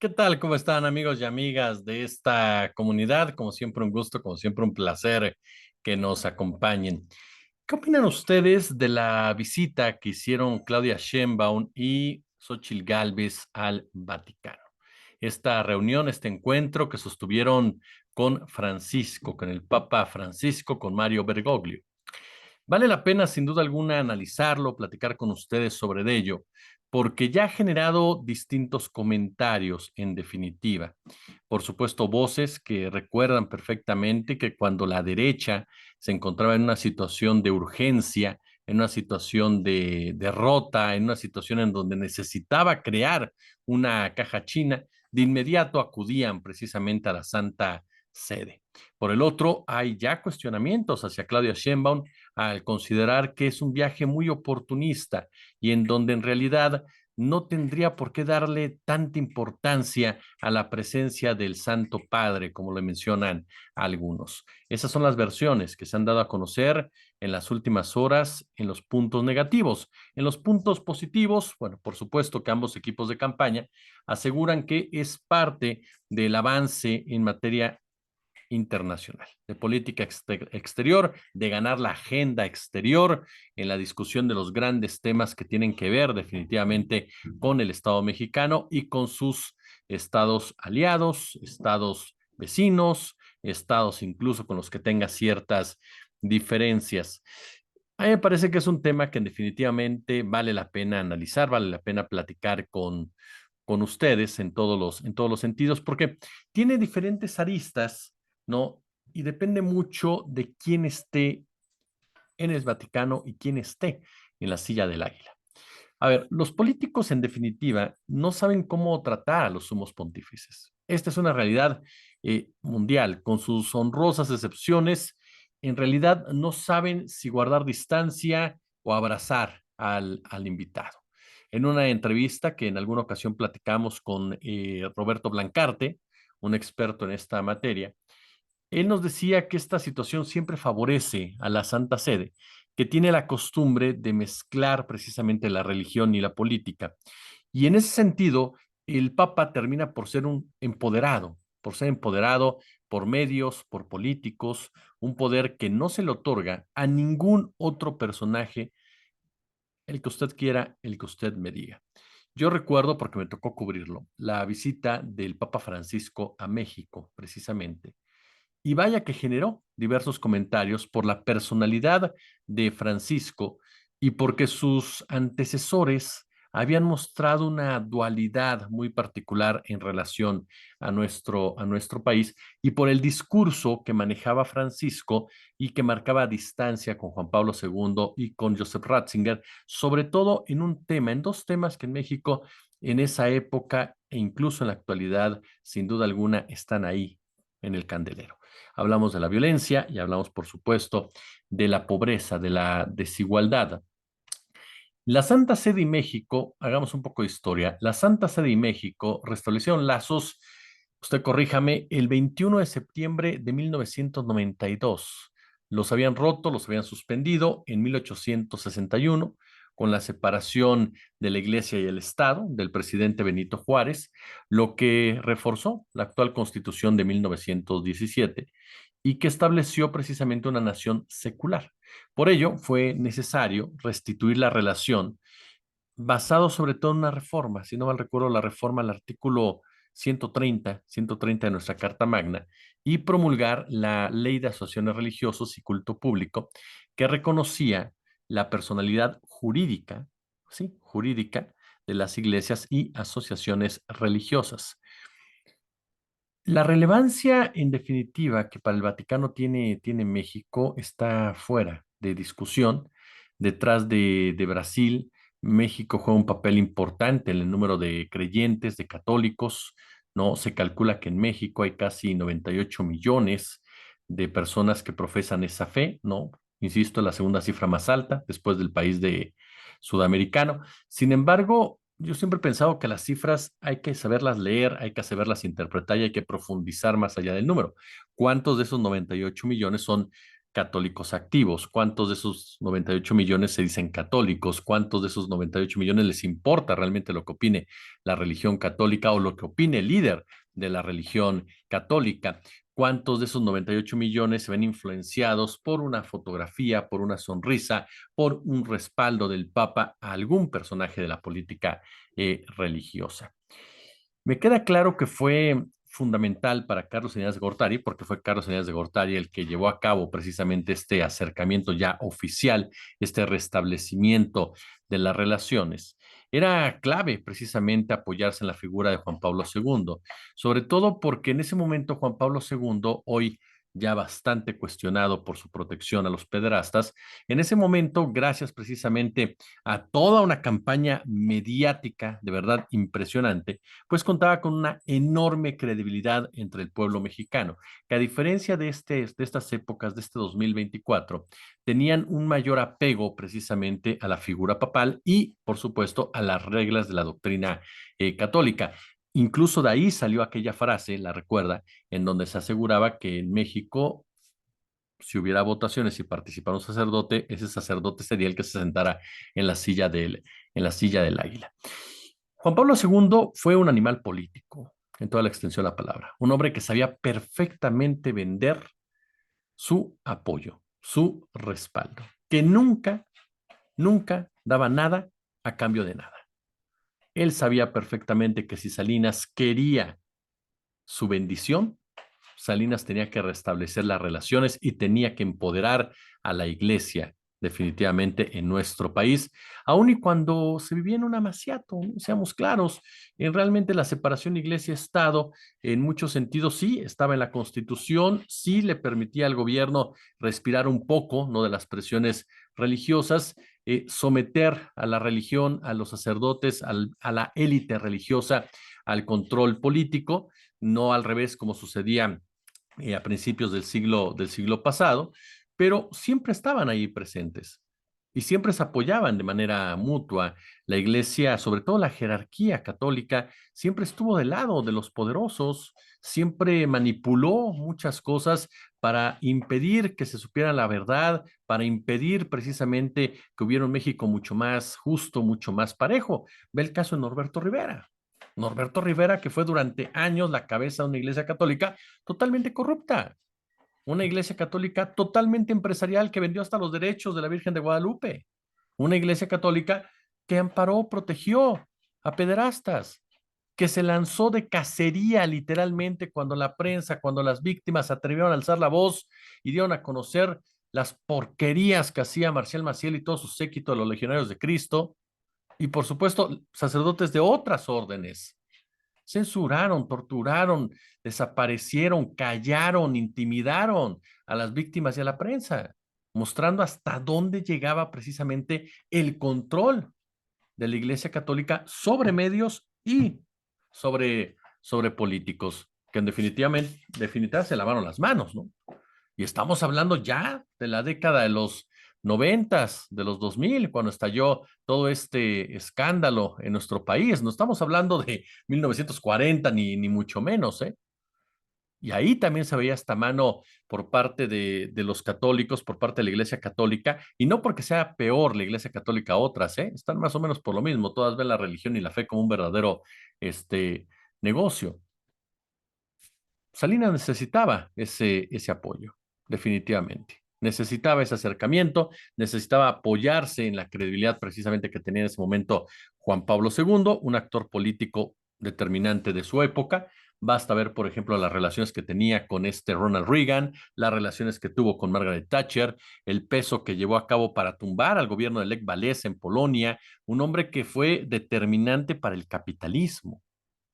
¿Qué tal? ¿Cómo están amigos y amigas de esta comunidad? Como siempre un gusto, como siempre un placer que nos acompañen. ¿Qué opinan ustedes de la visita que hicieron Claudia Sheinbaum y Xóchitl Gálvez al Vaticano? Esta reunión, este encuentro que sostuvieron con Francisco, con el Papa Francisco, con Mario Bergoglio. Vale la pena, sin duda alguna, analizarlo, platicar con ustedes sobre ello, porque ya ha generado distintos comentarios, en definitiva. Por supuesto, voces que recuerdan perfectamente que cuando la derecha se encontraba en una situación de urgencia, en una situación de derrota, en una situación en donde necesitaba crear una caja china, de inmediato acudían precisamente a la Santa Sede. Por el otro, hay ya cuestionamientos hacia Claudia Sheinbaum al considerar que es un viaje muy oportunista y en donde en realidad no tendría por qué darle tanta importancia a la presencia del Santo Padre, como lo mencionan algunos. Esas son las versiones que se han dado a conocer en las últimas horas en los puntos negativos. En los puntos positivos, bueno, por supuesto que ambos equipos de campaña aseguran que es parte del avance en materia internacional, de política exterior, de ganar la agenda exterior en la discusión de los grandes temas que tienen que ver definitivamente con el Estado mexicano y con sus estados aliados, estados vecinos, estados incluso con los que tenga ciertas diferencias. A mí me parece que es un tema que definitivamente vale la pena analizar, vale la pena platicar con ustedes en todos los sentidos, porque tiene diferentes aristas, ¿no? Y depende mucho de quién esté en el Vaticano y quién esté en la silla del águila. A ver, los políticos en definitiva no saben cómo tratar a los sumos pontífices. Esta es una realidad mundial, con sus honrosas excepciones, en realidad no saben si guardar distancia o abrazar al invitado. En una entrevista que en alguna ocasión platicamos con Roberto Blancarte, un experto en esta materia, él nos decía que esta situación siempre favorece a la Santa Sede, que tiene la costumbre de mezclar precisamente la religión y la política. Y en ese sentido, el Papa termina por ser un empoderado, por ser empoderado por medios, por políticos, un poder que no se le otorga a ningún otro personaje, el que usted quiera, el que usted me diga. Yo recuerdo, porque me tocó cubrirlo, la visita del Papa Francisco a México, precisamente. Y vaya que generó diversos comentarios por la personalidad de Francisco y porque sus antecesores habían mostrado una dualidad muy particular en relación a nuestro país y por el discurso que manejaba Francisco y que marcaba distancia con Juan Pablo II y con Joseph Ratzinger, sobre todo en un tema, en dos temas que en México en esa época e incluso en la actualidad, sin duda alguna, están ahí en el candelero. Hablamos de la violencia y hablamos, por supuesto, de la pobreza, de la desigualdad. La Santa Sede y México, hagamos un poco de historia, la Santa Sede y México restablecieron lazos, usted corríjame, el 21 de septiembre de 1992. Los habían roto, los habían suspendido en 1861 con la separación de la Iglesia y el Estado del presidente Benito Juárez, lo que reforzó la actual Constitución de 1917 y que estableció precisamente una nación secular. Por ello, fue necesario restituir la relación basado sobre todo en una reforma, si no mal recuerdo, la reforma al artículo 130 de nuestra Carta Magna, y promulgar la Ley de Asociaciones Religiosos y Culto Público, que reconocía la personalidad jurídica, ¿sí? Jurídica de las iglesias y asociaciones religiosas. La relevancia, en definitiva, que para el Vaticano tiene México está fuera de discusión. Detrás de Brasil, México juega un papel importante en el número de creyentes, de católicos, ¿no? Se calcula que en México hay casi 98 millones de personas que profesan esa fe, ¿no? Insisto, la segunda cifra más alta después del país de sudamericano. Sin embargo, yo siempre he pensado que las cifras hay que saberlas leer, hay que saberlas interpretar y hay que profundizar más allá del número. ¿Cuántos de esos 98 millones son católicos activos. ¿Cuántos de esos 98 millones se dicen católicos? ¿Cuántos de esos 98 millones les importa realmente lo que opine la religión católica o lo que opine el líder de la religión católica? ¿Cuántos de esos 98 millones se ven influenciados por una fotografía, por una sonrisa, por un respaldo del Papa a algún personaje de la política religiosa? Me queda claro que fue fundamental para Carlos Salinas de Gortari, porque fue Carlos Salinas de Gortari el que llevó a cabo precisamente este acercamiento ya oficial, este restablecimiento de las relaciones. Era clave precisamente apoyarse en la figura de Juan Pablo II, sobre todo porque en ese momento Juan Pablo II, hoy ya bastante cuestionado por su protección a los pederastas, en ese momento, gracias precisamente a toda una campaña mediática de verdad impresionante, pues contaba con una enorme credibilidad entre el pueblo mexicano, que a diferencia de estas épocas, de este 2024, tenían un mayor apego precisamente a la figura papal y, por supuesto, a las reglas de la doctrina católica. Incluso de ahí salió aquella frase, la recuerda, en donde se aseguraba que en México, si hubiera votaciones y participara un sacerdote, ese sacerdote sería el que se sentara en la silla del águila. Juan Pablo II fue un animal político, en toda la extensión de la palabra, un hombre que sabía perfectamente vender su apoyo, su respaldo, que nunca, nunca daba nada a cambio de nada. Él sabía perfectamente que si Salinas quería su bendición, Salinas tenía que restablecer las relaciones y tenía que empoderar a la iglesia definitivamente en nuestro país, aun y cuando se vivía en un amaciato, seamos claros, realmente la separación iglesia-estado en muchos sentidos sí estaba en la Constitución, sí le permitía al gobierno respirar un poco, no de las presiones religiosas, someter a la religión, a los sacerdotes, a la élite religiosa, al control político, no al revés como sucedía a principios del siglo pasado, pero siempre estaban ahí presentes y siempre se apoyaban de manera mutua. La iglesia, sobre todo la jerarquía católica, siempre estuvo del lado de los poderosos, siempre manipuló muchas cosas para impedir que se supiera la verdad, para impedir precisamente que hubiera un México mucho más justo, mucho más parejo. Ve el caso de Norberto Rivera. Norberto Rivera, que fue durante años la cabeza de una iglesia católica totalmente corrupta, una iglesia católica totalmente empresarial que vendió hasta los derechos de la Virgen de Guadalupe, una iglesia católica que amparó, protegió a pederastas, que se lanzó de cacería literalmente cuando la prensa, cuando las víctimas se atrevieron a alzar la voz y dieron a conocer las porquerías que hacía Marcial Maciel y todo su séquito de los legionarios de Cristo, y por supuesto sacerdotes de otras órdenes. Censuraron, torturaron, desaparecieron, callaron, intimidaron a las víctimas y a la prensa, mostrando hasta dónde llegaba precisamente el control de la Iglesia Católica sobre medios y sobre políticos, que en definitiva se lavaron las manos, ¿no? Y estamos hablando ya de la década de los noventas, de los 2000, cuando estalló todo este escándalo en nuestro país. No estamos hablando de 1940 ni mucho menos, ¿eh? Y ahí también se veía esta mano por parte de los católicos, por parte de la Iglesia Católica, y no porque sea peor la Iglesia Católica a otras, ¿eh? Están más o menos por lo mismo, todas ven la religión y la fe como un verdadero negocio. Salinas necesitaba ese apoyo, definitivamente. Necesitaba ese acercamiento, necesitaba apoyarse en la credibilidad precisamente que tenía en ese momento Juan Pablo II, un actor político determinante de su época. Basta ver, por ejemplo, las relaciones que tenía con Ronald Reagan, las relaciones que tuvo con Margaret Thatcher, el peso que llevó a cabo para tumbar al gobierno de Lech Walesa en Polonia, un hombre que fue determinante para el capitalismo,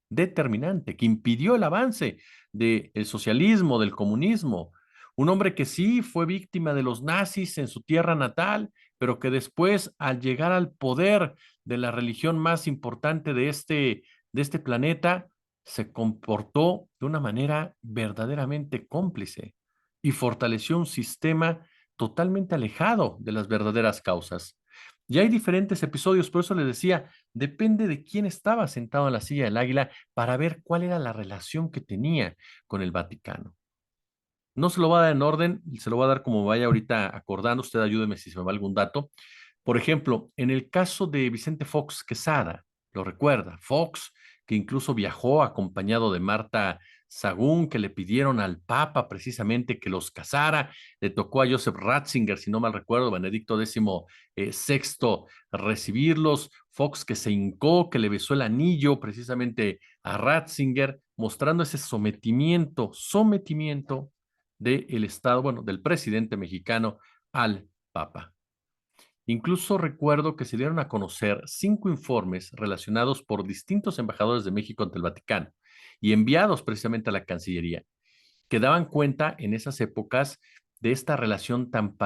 determinante, que impidió el avance del socialismo, del comunismo. Un hombre que sí fue víctima de los nazis en su tierra natal, pero que después, al llegar al poder de la religión más importante de este planeta, se comportó de una manera verdaderamente cómplice y fortaleció un sistema totalmente alejado de las verdaderas causas. Y hay diferentes episodios, por eso les decía, depende de quién estaba sentado en la silla del águila para ver cuál era la relación que tenía con el Vaticano. No se lo va a dar en orden, se lo va a dar como vaya ahorita acordando. Usted ayúdeme si se me va algún dato. Por ejemplo, en el caso de Vicente Fox Quesada, lo recuerda, Fox, que incluso viajó acompañado de Marta Sagún, que le pidieron al Papa precisamente que los casara, le tocó a Joseph Ratzinger, si no mal recuerdo, Benedicto décimo sexto, recibirlos, Fox que se hincó, que le besó el anillo precisamente a Ratzinger, mostrando ese sometimiento del Estado, bueno, del presidente mexicano al Papa. Incluso recuerdo que se dieron a conocer 5 informes relacionados por distintos embajadores de México ante el Vaticano y enviados precisamente a la Cancillería, que daban cuenta en esas épocas de esta relación tan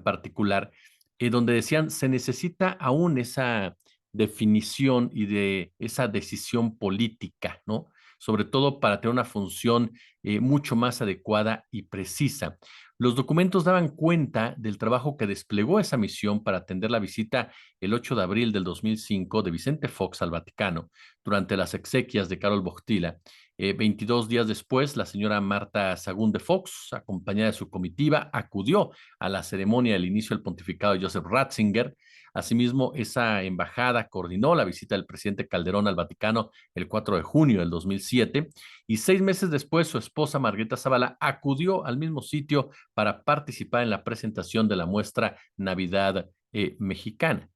particular, donde decían se necesita aún esa definición y de esa decisión política, ¿no? Sobre todo para tener una función mucho más adecuada y precisa. Los documentos daban cuenta del trabajo que desplegó esa misión para atender la visita el 8 de abril del 2005 de Vicente Fox al Vaticano durante las exequias de Karol Wojtyla. 22 días después, la señora Marta Sagún de Fox, acompañada de su comitiva, acudió a la ceremonia del inicio del pontificado de Joseph Ratzinger. Asimismo, esa embajada coordinó la visita del presidente Calderón al Vaticano el 4 de junio del 2007 y 6 meses después su esposa Margarita Zavala acudió al mismo sitio para participar en la presentación de la muestra Navidad mexicana.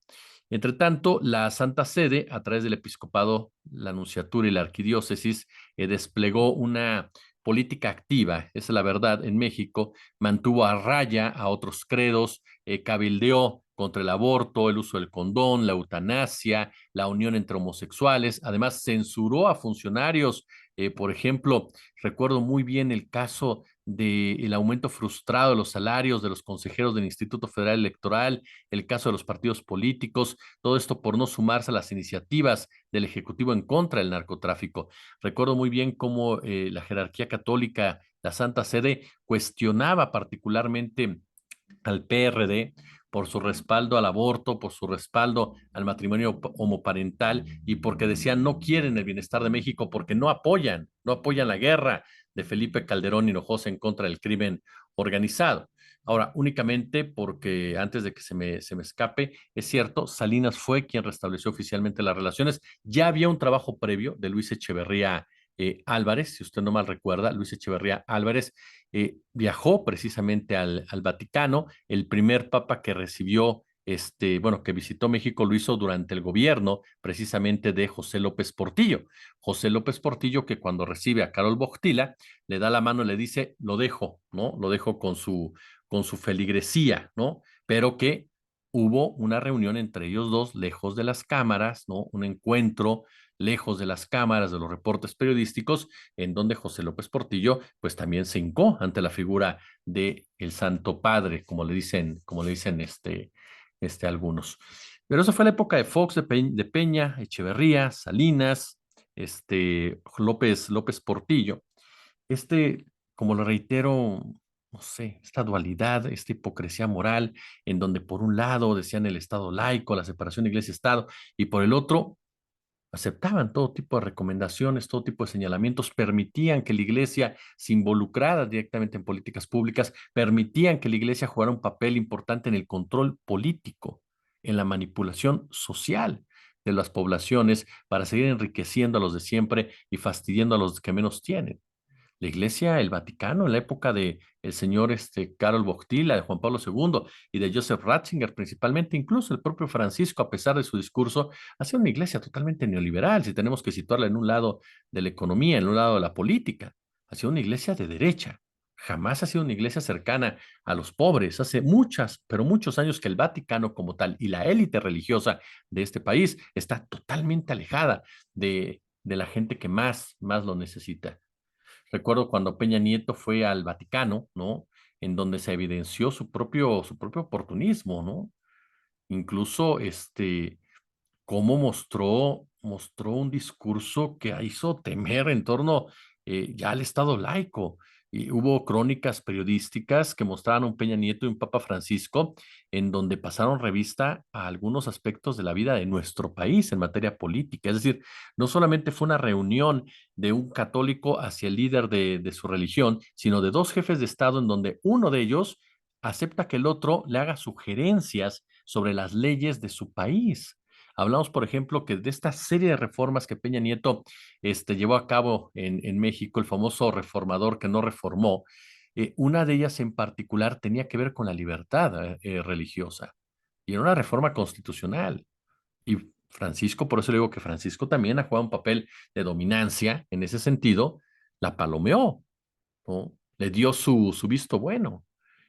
Entre tanto, la Santa Sede, a través del episcopado, la nunciatura y la arquidiócesis, desplegó una política activa, esa es la verdad, en México, mantuvo a raya a otros credos, cabildeó contra el aborto, el uso del condón, la eutanasia, la unión entre homosexuales, además censuró a funcionarios, por ejemplo, recuerdo muy bien el caso del aumento frustrado de los salarios de los consejeros del Instituto Federal Electoral, el caso de los partidos políticos, todo esto por no sumarse a las iniciativas del Ejecutivo en contra del narcotráfico. Recuerdo muy bien cómo la jerarquía católica, la Santa Sede, cuestionaba particularmente al PRD por su respaldo al aborto, por su respaldo al matrimonio homoparental y porque decían no quieren el bienestar de México porque no apoyan la guerra de Felipe Calderón Hinojosa en contra del crimen organizado. Ahora, únicamente porque antes de que se me escape, es cierto, Salinas fue quien restableció oficialmente las relaciones. Ya había un trabajo previo de Luis Echeverría Álvarez, si usted no mal recuerda, Luis Echeverría Álvarez viajó precisamente al Vaticano. El primer papa que recibió, bueno, que visitó México lo hizo durante el gobierno precisamente de José López Portillo. José López Portillo que cuando recibe a Karol Wojtyla le da la mano y le dice, lo dejo, ¿no? Lo dejo con su feligresía, ¿no? Pero que hubo una reunión entre ellos dos lejos de las cámaras, ¿no? Un encuentro lejos de las cámaras, de los reportes periodísticos, en donde José López Portillo, pues también se hincó ante la figura de el Santo Padre, como le dicen algunos. Pero eso fue la época de Fox, de Peña, Echeverría, Salinas, López Portillo. Este, como lo reitero, no sé, esta dualidad, esta hipocresía moral, en donde por un lado decían el Estado laico, la separación de iglesia-Estado, y por el otro aceptaban todo tipo de recomendaciones, todo tipo de señalamientos, permitían que la iglesia se involucrara directamente en políticas públicas, permitían que la iglesia jugara un papel importante en el control político, en la manipulación social de las poblaciones para seguir enriqueciendo a los de siempre y fastidiando a los que menos tienen. La Iglesia, el Vaticano, en la época de el señor Karol Wojtyla, de Juan Pablo II y de Joseph Ratzinger principalmente, incluso el propio Francisco, a pesar de su discurso, ha sido una iglesia totalmente neoliberal, si tenemos que situarla en un lado de la economía, en un lado de la política. Ha sido una iglesia de derecha. Jamás ha sido una iglesia cercana a los pobres. Hace muchas, pero muchos años que el Vaticano como tal y la élite religiosa de este país está totalmente alejada de la gente que más lo necesita. Recuerdo cuando Peña Nieto fue al Vaticano, ¿no? En donde se evidenció su propio oportunismo, ¿no? Incluso, cómo mostró un discurso que hizo temer en torno ya al Estado laico. Y hubo crónicas periodísticas que mostraban a un Peña Nieto y un Papa Francisco en donde pasaron revista a algunos aspectos de la vida de nuestro país en materia política. Es decir, no solamente fue una reunión de un católico hacia el líder de su religión, sino de dos jefes de Estado en donde uno de ellos acepta que el otro le haga sugerencias sobre las leyes de su país. Hablamos, por ejemplo, que de esta serie de reformas que Peña Nieto llevó a cabo en México, el famoso reformador que no reformó, una de ellas en particular tenía que ver con la libertad religiosa y era una reforma constitucional. Y Francisco, por eso le digo que Francisco también ha jugado un papel de dominancia en ese sentido, la palomeó, ¿no? Le dio su visto bueno.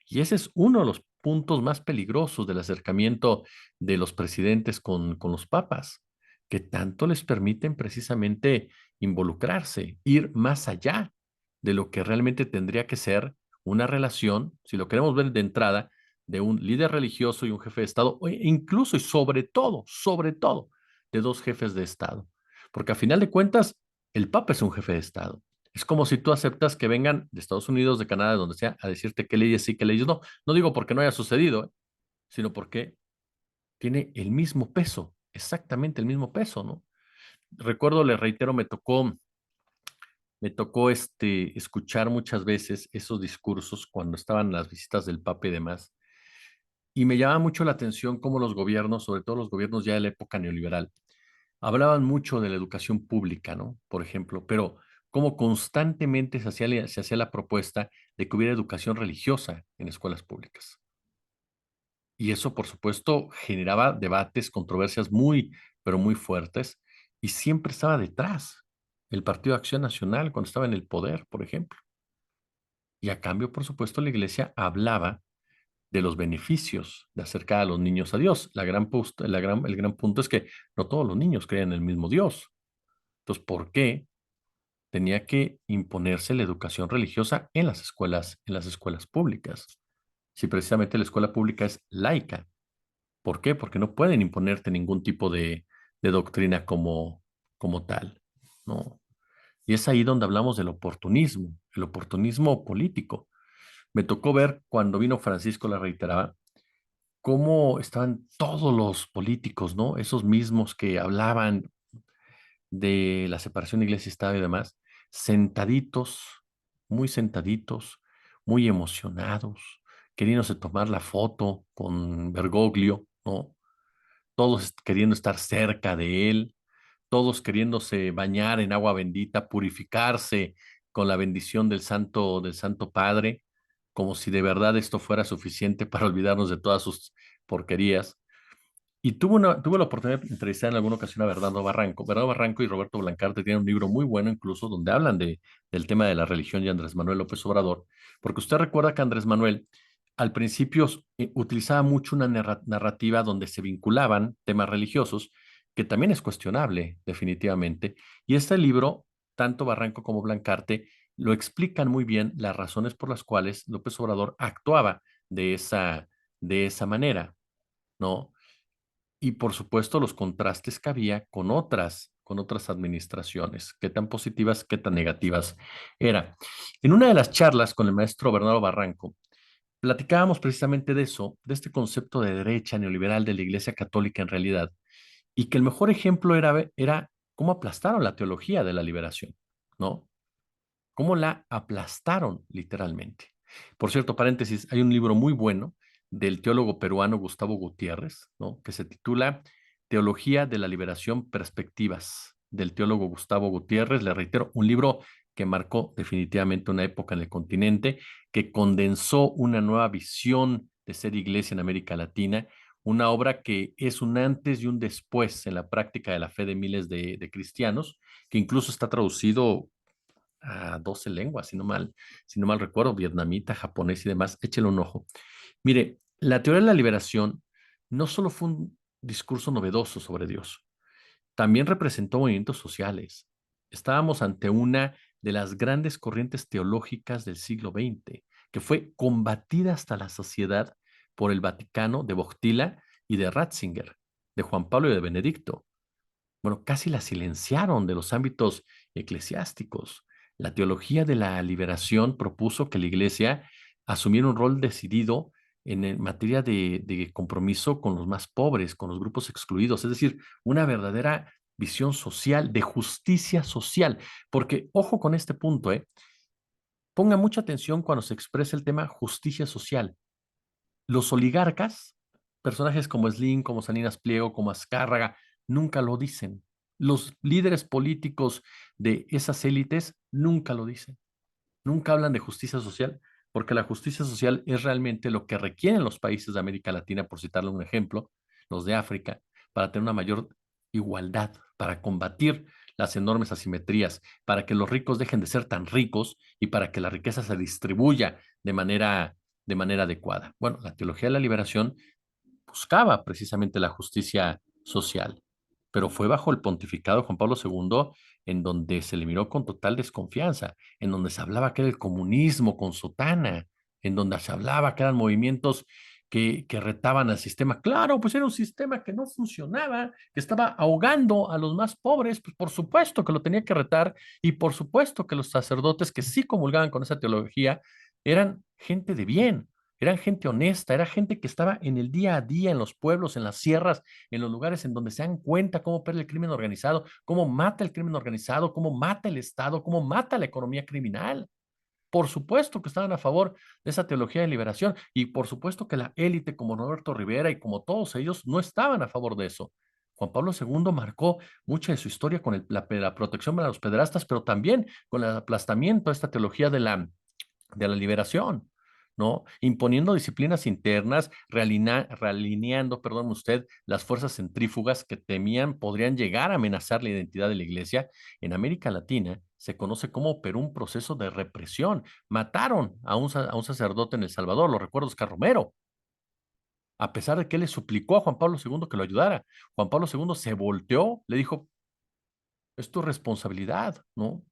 Y ese es uno de los puntos más peligrosos del acercamiento de los presidentes con los papas, que tanto les permiten precisamente involucrarse, ir más allá de lo que realmente tendría que ser una relación, si lo queremos ver de entrada, de un líder religioso y un jefe de Estado, o incluso y sobre todo, de dos jefes de Estado. Porque a final de cuentas, el Papa es un jefe de Estado. Es como si tú aceptas que vengan de Estados Unidos, de Canadá, de donde sea, a decirte qué leyes sí, qué leyes no. No digo porque no haya sucedido, sino porque tiene el mismo peso, exactamente el mismo peso, ¿no? Recuerdo, le reitero, me tocó escuchar muchas veces esos discursos cuando estaban las visitas del Papa y demás. Y me llama mucho la atención cómo los gobiernos, sobre todo los gobiernos ya de la época neoliberal, hablaban mucho de la educación pública, ¿no? Por ejemplo, pero cómo constantemente se hacía la propuesta de que hubiera educación religiosa en escuelas públicas. Y eso, por supuesto, generaba debates, controversias muy, pero muy fuertes, y siempre estaba detrás el Partido de Acción Nacional cuando estaba en el poder, por ejemplo. Y a cambio, por supuesto, la iglesia hablaba de los beneficios de acercar a los niños a Dios. El gran punto es que no todos los niños creen en el mismo Dios. Entonces, ¿por qué tenía que imponerse la educación religiosa en las escuelas públicas? Si precisamente la escuela pública es laica. ¿Por qué? Porque no pueden imponerte ningún tipo de doctrina como tal, ¿no? Y es ahí donde hablamos del oportunismo, el oportunismo político. Me tocó ver cuando vino Francisco, la reiteraba, cómo estaban todos los políticos, ¿no? Esos mismos que hablaban de la separación de iglesia y Estado y demás, sentaditos, muy sentaditos, muy emocionados, queriéndose tomar la foto con Bergoglio, ¿no? Todos queriendo estar cerca de él, todos queriéndose bañar en agua bendita, purificarse con la bendición del Santo Padre, como si de verdad esto fuera suficiente para olvidarnos de todas sus porquerías. Y tuve la oportunidad de entrevistar en alguna ocasión a Bernardo Barranco. Bernardo Barranco y Roberto Blancarte tienen un libro muy bueno incluso donde hablan del tema de la religión y Andrés Manuel López Obrador, porque usted recuerda que Andrés Manuel al principio utilizaba mucho una narrativa donde se vinculaban temas religiosos, que también es cuestionable definitivamente. Y este libro, tanto Barranco como Blancarte, lo explican muy bien las razones por las cuales López Obrador actuaba de esa manera, ¿no? Y por supuesto los contrastes que había con otras administraciones, qué tan positivas, qué tan negativas era. En una de las charlas con el maestro Bernardo Barranco, platicábamos precisamente de eso, de este concepto de derecha neoliberal de la Iglesia Católica en realidad, y que el mejor ejemplo era cómo aplastaron la teología de la liberación, ¿no? Cómo la aplastaron literalmente. Por cierto, paréntesis, hay un libro muy bueno del teólogo peruano Gustavo Gutiérrez, ¿no? Que se titula Teología de la Liberación, Perspectivas, del teólogo Gustavo Gutiérrez. Le reitero, un libro que marcó definitivamente una época en el continente, que condensó una nueva visión de ser iglesia en América Latina, una obra que es un antes y un después en la práctica de la fe de miles de cristianos, que incluso está traducido a 12 lenguas, si no mal recuerdo, vietnamita, japonés y demás. Échele un ojo. Mire, la teoría de la liberación no solo fue un discurso novedoso sobre Dios, también representó movimientos sociales. Estábamos ante una de las grandes corrientes teológicas del siglo XX, que fue combatida hasta la saciedad por el Vaticano de Boctila y de Ratzinger, de Juan Pablo y de Benedicto. Bueno, casi la silenciaron de los ámbitos eclesiásticos. La teología de la liberación propuso que la Iglesia asumiera un rol decidido en materia de compromiso con los más pobres, con los grupos excluidos, es decir, una verdadera visión social, de justicia social. Porque, ojo con este punto, ponga mucha atención cuando se expresa el tema justicia social. Los oligarcas, personajes como Slim, como Salinas Pliego, como Azcárraga, nunca lo dicen. Los líderes políticos de esas élites nunca lo dicen. Nunca hablan de justicia social, porque la justicia social es realmente lo que requieren los países de América Latina, por citarle un ejemplo, los de África, para tener una mayor igualdad, para combatir las enormes asimetrías, para que los ricos dejen de ser tan ricos y para que la riqueza se distribuya de manera adecuada. Bueno, la teología de la liberación buscaba precisamente la justicia social, pero fue bajo el pontificado de Juan Pablo II en donde se le miró con total desconfianza, en donde se hablaba que era el comunismo con sotana, en donde se hablaba que eran movimientos que retaban al sistema. Claro, pues era un sistema que no funcionaba, que estaba ahogando a los más pobres, pues por supuesto que lo tenía que retar y por supuesto que los sacerdotes que sí comulgaban con esa teología eran gente de bien, eran gente honesta, era gente que estaba en el día a día, en los pueblos, en las sierras, en los lugares en donde se dan cuenta cómo opera el crimen organizado, cómo mata el crimen organizado, cómo mata el Estado, cómo mata la economía criminal. Por supuesto que estaban a favor de esa teología de liberación y por supuesto que la élite como Roberto Rivera y como todos ellos no estaban a favor de eso. Juan Pablo II marcó mucha de su historia con la protección para los pederastas, pero también con el aplastamiento de esta teología de la liberación, ¿no? Imponiendo disciplinas internas, realineando, perdón usted, las fuerzas centrífugas que temían podrían llegar a amenazar la identidad de la iglesia. En América Latina se conoce como operó un proceso de represión. Mataron a un sacerdote en El Salvador, lo recuerdo, Oscar Romero, a pesar de que él le suplicó a Juan Pablo II que lo ayudara. Juan Pablo II se volteó, le dijo, es tu responsabilidad, ¿no?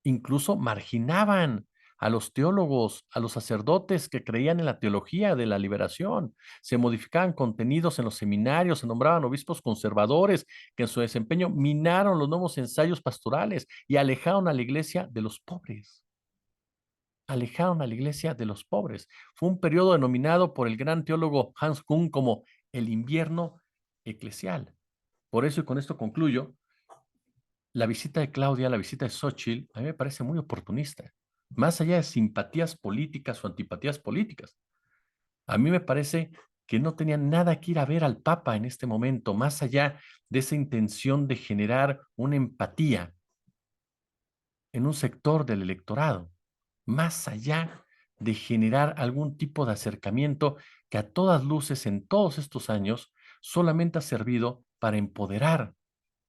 Incluso marginaban a los teólogos, a los sacerdotes que creían en la teología de la liberación. Se modificaban contenidos en los seminarios, se nombraban obispos conservadores que en su desempeño minaron los nuevos ensayos pastorales y alejaron a la iglesia de los pobres. Alejaron a la iglesia de los pobres. Fue un periodo denominado por el gran teólogo Hans Kuhn como el invierno eclesial. Por eso, y con esto concluyo, la visita de Claudia, la visita de Xochitl, a mí me parece muy oportunista, más allá de simpatías políticas o antipatías políticas. A mí me parece que no tenían nada que ir a ver al Papa en este momento, más allá de esa intención de generar una empatía en un sector del electorado, más allá de generar algún tipo de acercamiento que a todas luces en todos estos años solamente ha servido para empoderar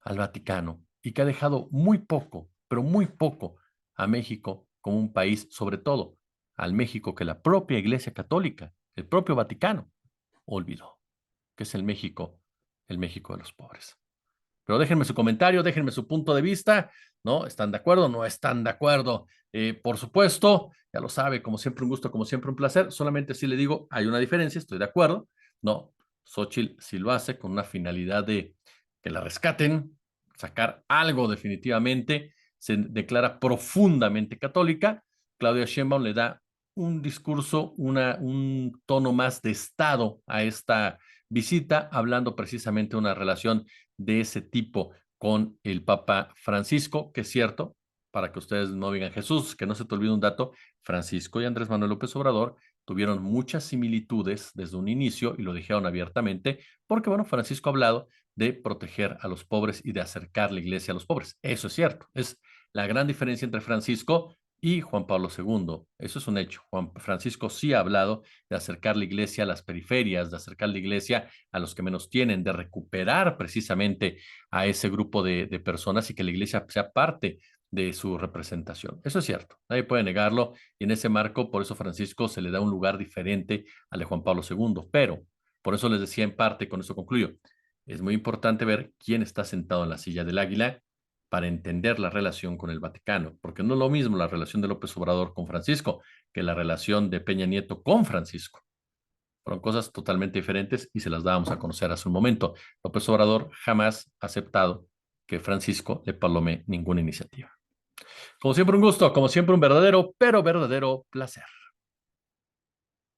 al Vaticano y que ha dejado muy poco, pero muy poco a México como un país, sobre todo al México que la propia Iglesia Católica, el propio Vaticano, olvidó, que es el México de los pobres. Pero déjenme su comentario, déjenme su punto de vista, ¿no? ¿Están de acuerdo? ¿No están de acuerdo? Por supuesto, ya lo sabe, como siempre un gusto, como siempre un placer. Solamente si le digo, hay una diferencia, estoy de acuerdo. No, Xochitl sí lo hace con una finalidad de que la rescaten, sacar algo definitivamente. Se declara profundamente católica. Claudia Sheinbaum le da un discurso, un tono más de Estado a esta visita, hablando precisamente de una relación de ese tipo con el Papa Francisco, que es cierto, para que ustedes no digan Jesús, que no se te olvide un dato, Francisco y Andrés Manuel López Obrador tuvieron muchas similitudes desde un inicio y lo dijeron abiertamente, porque bueno, Francisco ha hablado de proteger a los pobres y de acercar la iglesia a los pobres. Eso es cierto, es la gran diferencia entre Francisco y Juan Pablo II. Eso es un hecho. Juan Francisco sí ha hablado de acercar la iglesia a las periferias, de acercar la iglesia a los que menos tienen, de recuperar precisamente a ese grupo de personas y que la iglesia sea parte de su representación. Eso es cierto, nadie puede negarlo y en ese marco, por eso Francisco se le da un lugar diferente al de Juan Pablo II, pero por eso les decía en parte, con eso concluyo, es muy importante ver quién está sentado en la silla del águila para entender la relación con el Vaticano, porque no es lo mismo la relación de López Obrador con Francisco que la relación de Peña Nieto con Francisco. Fueron cosas totalmente diferentes y se las dábamos a conocer hace un momento. López Obrador jamás ha aceptado que Francisco le palome ninguna iniciativa. Como siempre un gusto, como siempre un verdadero, pero verdadero placer.